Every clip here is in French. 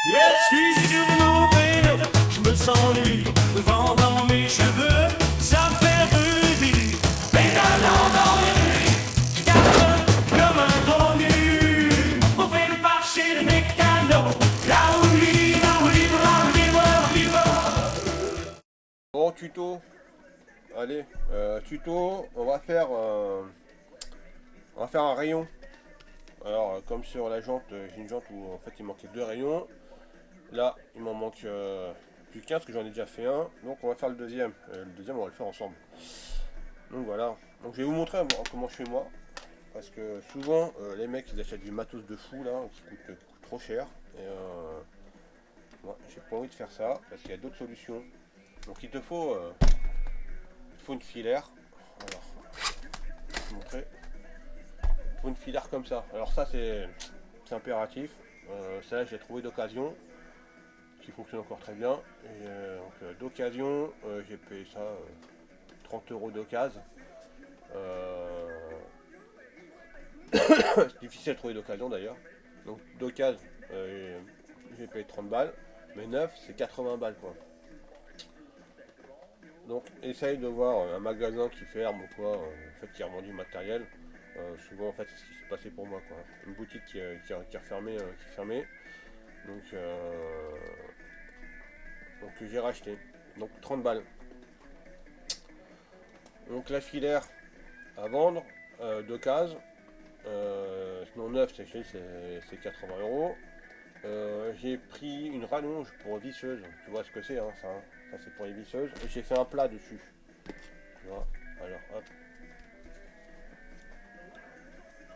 Yes, je suis sur mon vélo, je me sens libre, le vent dans mes cheveux, ça me fait rêver. Pédalant dans les rues, cavale comme un drogué, on fait le marché de mécano, là où libre, là où libre, là où libre, là où libre. Bon tuto, allez, tuto, on va faire un rayon. Alors comme sur la jante, j'ai une jante où en fait il manquait deux rayons. Là il m'en manque plus qu'un parce que j'en ai déjà fait un. Donc on va faire le deuxième. Le deuxième on va le faire ensemble. Donc voilà. Donc je vais vous montrer comment je fais moi. Parce que souvent les mecs ils achètent du matos de fou là qui coûte trop cher. Et moi j'ai pas envie de faire ça parce qu'il y a d'autres solutions. Donc il te faut une filaire. Alors, je vais vous montrer. Il faut une filaire comme ça. Alors ça c'est impératif. Ça j'ai trouvé d'occasion qui fonctionne encore très bien. Et d'occasion, j'ai payé ça 30 euros d'occasion. C'est difficile à trouver d'occasion d'ailleurs. Donc d'occasion, j'ai payé 30 balles. Mais neuf, c'est 80 balles quoi. Donc essaye de voir un magasin qui ferme ou quoi, en fait qui revend du matériel. Souvent en fait c'est ce qui s'est passé pour moi quoi. Une boutique qui refermait, qui fermait. Donc, donc j'ai racheté. Donc 30 balles. Donc la filaire à vendre d'occasion. Sinon neuf c'est 80 euros. J'ai pris une rallonge pour visseuse. Tu vois ce que c'est hein, ça, hein. Ça c'est pour les visseuses. Et j'ai fait un plat dessus. Tu vois. Alors hop.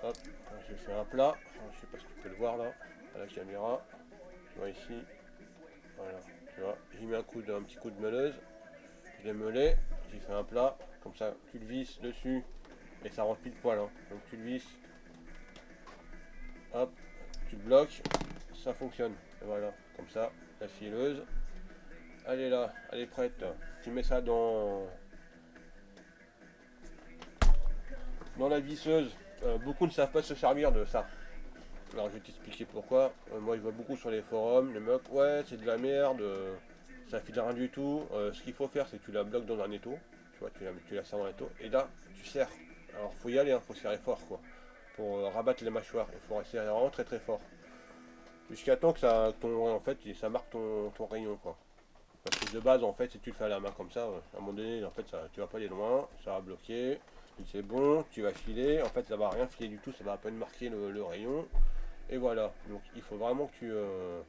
Hop. J'ai fait un plat. Je sais pas si tu peux le voir là. À la caméra. Tu vois ici. Voilà. Tu vois. J'ai mis un petit coup de meuleuse. Je l'ai meulé. J'ai fait un plat. Comme ça tu le visses dessus. Et ça rentre pile poil. Hein. Donc tu le visses. Hop. Tu le bloques. Ça fonctionne. Et voilà. Comme ça. La fileuse. Elle est là, elle est prête. Tu mets ça dans la visseuse. Beaucoup ne savent pas se servir de ça. Alors je vais t'expliquer pourquoi. Moi je vois beaucoup sur les forums, les mecs, ouais c'est de la merde, ça file rien du tout. Ce qu'il faut faire c'est que tu la bloques dans un étau. Tu vois, tu la serres dans l'étau. Et là, tu serres. Alors faut y aller, hein, faut serrer fort quoi. Pour rabattre les mâchoires. Il faut serrer vraiment très très fort. Jusqu'à temps que en fait, ça marque ton rayon quoi. Parce que de base, en fait, si tu le fais à la main comme ça, à un moment donné, en fait, tu vas pas aller loin, ça va bloquer. C'est bon, tu vas filer. En fait, ça va rien filer du tout, ça va à peine marquer le rayon. Et voilà. Donc, il faut vraiment que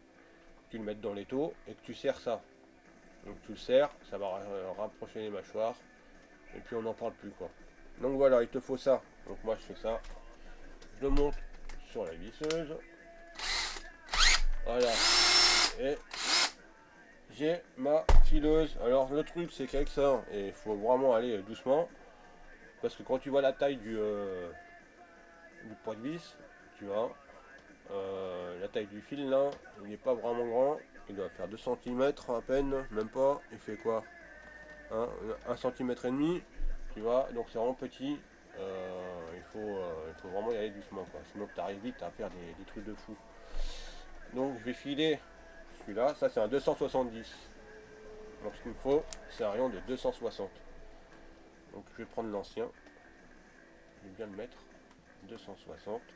tu le mettes dans l'étau et que tu serres ça. Donc, tu le serres, ça va rapprocher les mâchoires. Et puis, on n'en parle plus, quoi. Donc, voilà, il te faut ça. Donc, moi, je fais ça. Je le monte sur la visseuse. Voilà. Et j'ai ma fileuse. Alors le truc c'est qu'avec ça, il faut vraiment aller doucement. Parce que quand tu vois la taille du poids de vis, tu vois, la taille du fil là, il n'est pas vraiment grand. Il doit faire 2 cm à peine, même pas. Il fait quoi hein, 1 cm et demi, tu vois, donc c'est vraiment petit. Il faut vraiment y aller doucement quoi. Sinon tu arrives vite à faire des trucs de fou. Donc je vais filer celui-là, ça c'est un 270. Donc ce qu'il me faut, c'est un rayon de 260. Donc je vais prendre l'ancien. Je vais bien le mettre. 260. Tu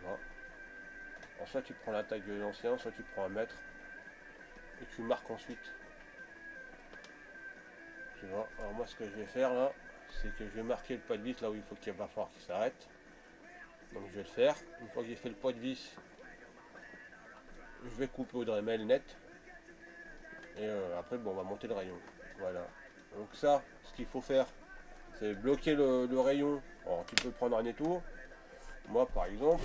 vois. Alors soit tu prends la taille de l'ancien, soit tu prends un mètre. Et tu marques ensuite. Tu vois. Alors moi ce que je vais faire là, c'est que je vais marquer le poids de vis là où il faut qu'il va falloir qu'il s'arrête. Donc je vais le faire. Une fois que j'ai fait le poids de vis, je vais couper au Dremel net. Et après bon, on va monter le rayon. Voilà. Donc ça, ce qu'il faut faire, c'est bloquer le rayon. Alors tu peux prendre un étau. Moi par exemple,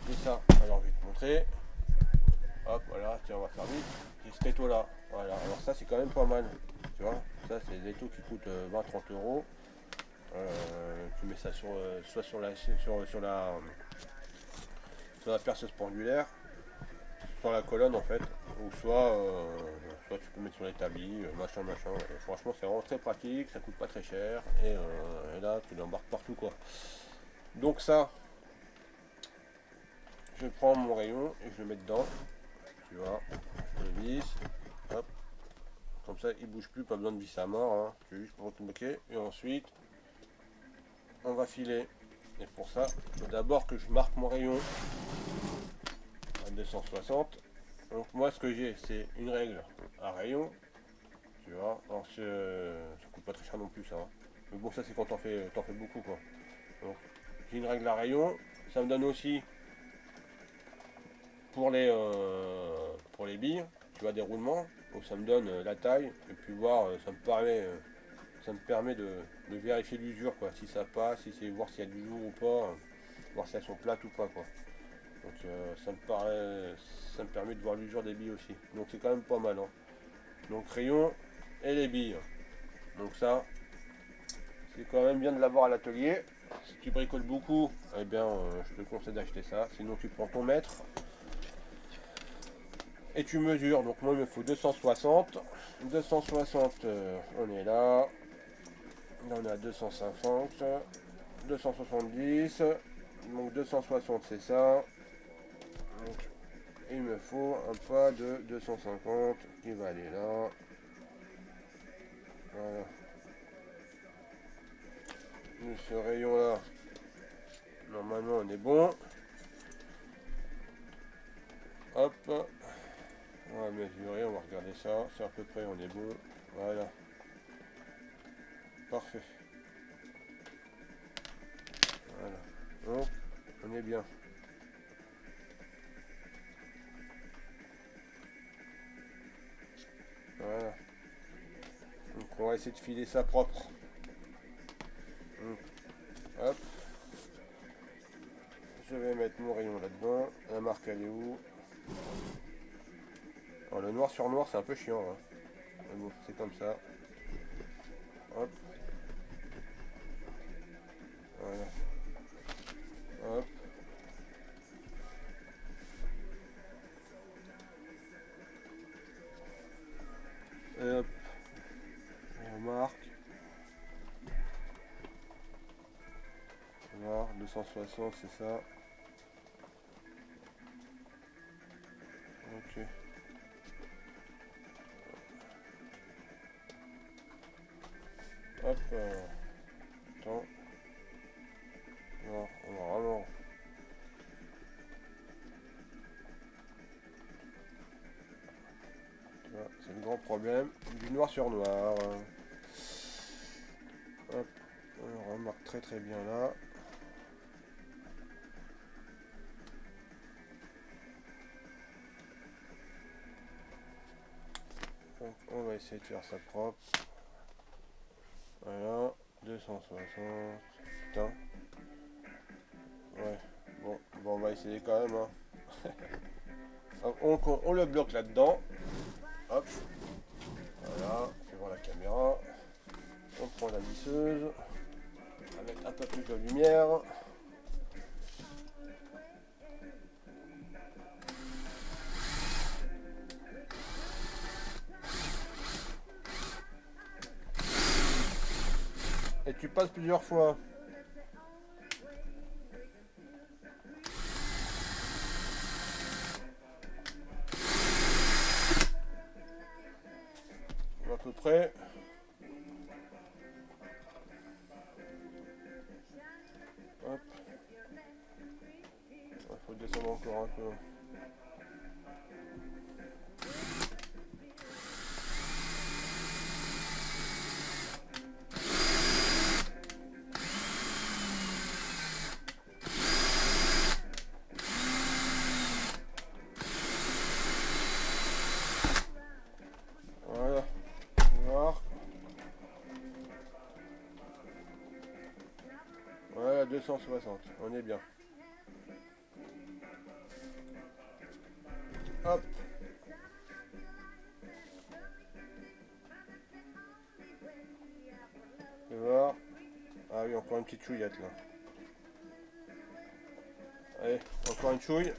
j'ai ça. Alors je vais te montrer. Hop, voilà, tiens, on va faire vite. J'ai cet étau là. Voilà, alors ça c'est quand même pas mal. Tu vois, ça c'est des étaux qui coûtent 20-30 euros. Tu mets ça soit sur la perceuse pendulaire, sur la colonne en fait, ou soit tu peux mettre sur l'établi, machin. Et franchement c'est vraiment très pratique, ça coûte pas très cher et là tu l'embarques partout quoi. Donc ça, je prends mon rayon et je le mets dedans, tu vois, je vis, hop, comme ça il bouge plus, pas besoin de vis à mort, hein. C'est juste pour tout bloquer, et ensuite on va filer. Et pour ça, il faut d'abord que je marque mon rayon à 260. Donc moi ce que j'ai, c'est une règle à rayon, tu vois, alors ça coûte pas très cher non plus ça, hein. Mais bon, ça c'est quand t'en fais beaucoup quoi. Donc j'ai une règle à rayon, ça me donne aussi pour les billes, tu vois, des roulements, donc ça me donne la taille, et puis voir, ça me permet de vérifier l'usure, quoi, si ça passe, si c'est voir s'il y a du jour ou pas, voir si elles sont plates ou pas, quoi. Donc ça me permet de voir l'usure des billes aussi. Donc c'est quand même pas mal, hein. Donc rayon et les billes. Donc ça, c'est quand même bien de l'avoir à l'atelier. Si tu bricoles beaucoup, eh bien je te conseille d'acheter ça. Sinon tu prends ton mètre et tu mesures. Donc moi il me faut 260. 260, on est là. Là on est à 250. 270. Donc 260 c'est ça. Donc, il me faut un pas de 250 qui va aller là. Voilà. Ce rayon là, normalement on est bon. Hop. On va mesurer, on va regarder ça. C'est à peu près, on est bon. Voilà. Parfait. Voilà. Donc, on est bien. Voilà. Donc on va essayer de filer ça propre. Hop. Je vais mettre mon rayon là-dedans. La marque elle est où? Alors, le noir sur noir c'est un peu chiant, hein. Mais bon, c'est comme ça. Hop. Voilà. Hop. Et hop. On marque. Voilà, 260 c'est ça. Ok. Hop. Attends. Non, on va vraiment. C'est le grand problème du noir sur noir. Hop. On remarque très très bien là. Donc on va essayer de faire ça propre. Voilà, 260. Putain. Ouais, bon, on va essayer quand même, hein. On le bloque là-dedans. Hop. Voilà, je vais voir la caméra. On prend la visseuse. Avec un peu plus de lumière. Et tu passes plusieurs fois. À peu près. Hop. Il faut descendre encore un peu. Voilà. Noir. Voilà, 260. On est bien. Hop. Tu vois. Ah oui, encore une petite chouillette là. Allez, encore une chouille.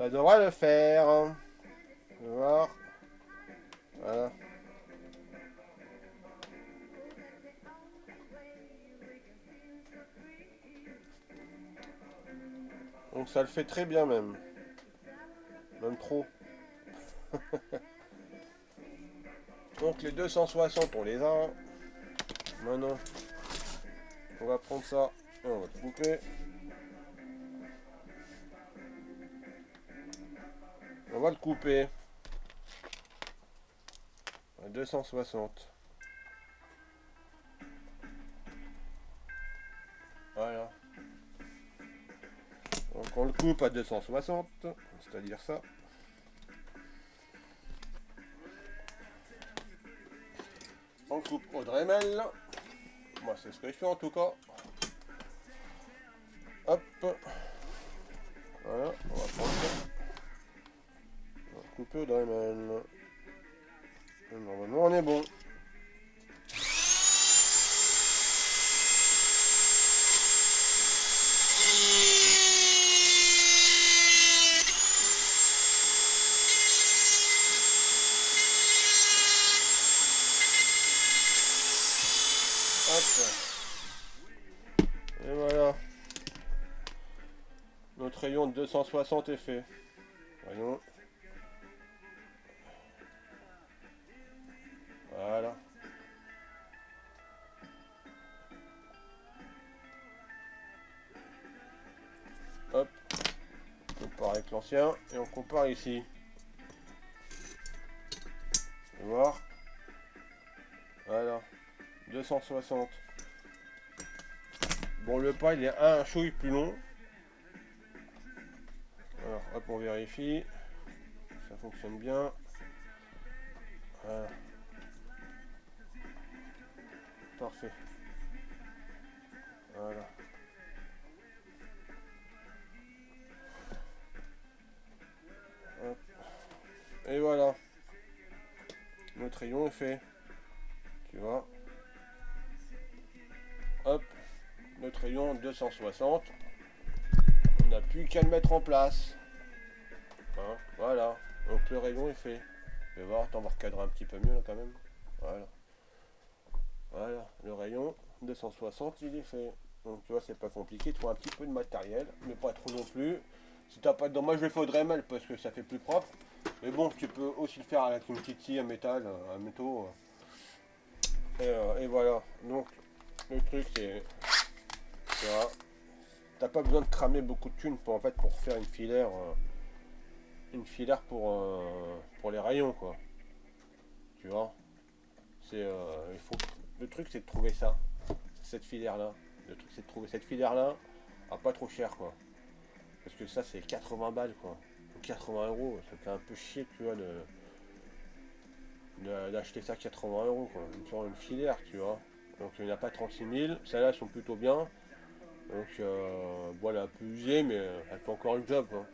Ça devrait le faire. On va voir. Voilà. Donc ça le fait très bien même. Même trop. Donc les 260 on les a. Maintenant on va prendre ça et on va le couper. On va le couper à 260. Voilà. Donc on le coupe à 260, c'est-à-dire ça. On coupe au Dremel. Moi c'est ce que je fais en tout cas. Hop. Voilà, on va prendre ça. On va couper au Dremel. Et normalement on est bon. Hop. Et voilà. Notre rayon de 260 est fait. Voyons. Voilà. Hop. On compare avec l'ancien et on compare ici. On va voir. Voilà. 260. Bon, le pas il est un chouille plus long. Alors hop, on vérifie. Ça fonctionne bien. Voilà. Parfait. Voilà. Hop. Et voilà. Notre rayon est fait. Tu vois. Hop. Notre rayon 260. On n'a plus qu'à le mettre en place. Hein, voilà. Donc le rayon est fait. Tu vas voir, on va recadrer un petit peu mieux là quand même. Voilà. Voilà. Le rayon 260 il est fait. Donc tu vois c'est pas compliqué. Tu vois un petit peu de matériel. Mais pas trop non plus. Si t'as pas de dents, moi je le fais au Dremel parce que ça fait plus propre. Mais bon, tu peux aussi le faire avec une petite scie à métal, à métaux. Et voilà. Donc le truc c'est... Voilà. T'as pas besoin de cramer beaucoup de thunes pour en fait pour faire une filaire pour les rayons quoi. Tu vois. C'est le truc c'est de trouver ça, cette filaire là. Le truc c'est de trouver cette filaire là à pas trop cher quoi. Parce que ça c'est 80 balles quoi. 80 euros, ça fait un peu chier tu vois d'acheter ça 80 euros quoi. Sur une filaire tu vois. Donc il n'y en a pas 36 000, celles-là elles sont plutôt bien. Donc voilà, un peu usée mais elle fait encore le job hein.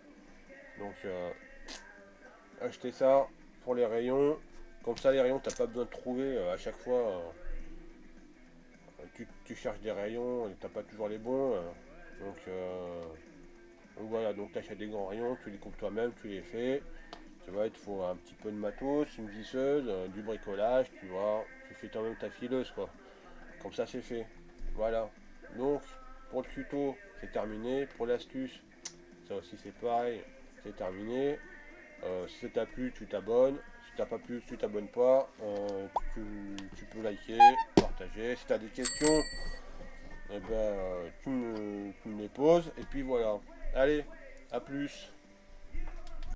Donc acheter ça pour les rayons. Comme ça les rayons t'as pas besoin de trouver à chaque fois. Tu cherches des rayons et t'as pas toujours les bons. Donc voilà, donc tu achètes des grands rayons, tu les coupes toi-même, tu les fais. Tu vois, il te faut un petit peu de matos, une visseuse, du bricolage, tu vois. Tu fais toi-même ta fileuse quoi. Comme ça c'est fait. Voilà. Donc pour le tuto c'est terminé. Pour l'astuce, ça aussi c'est pareil, c'est terminé. Si ça t'a plu, tu t'abonnes. Si t'as pas plu, tu t'abonnes pas. Tu peux liker, partager. Si tu as des questions, eh ben, tu me les poses. Et puis voilà. Allez, à plus.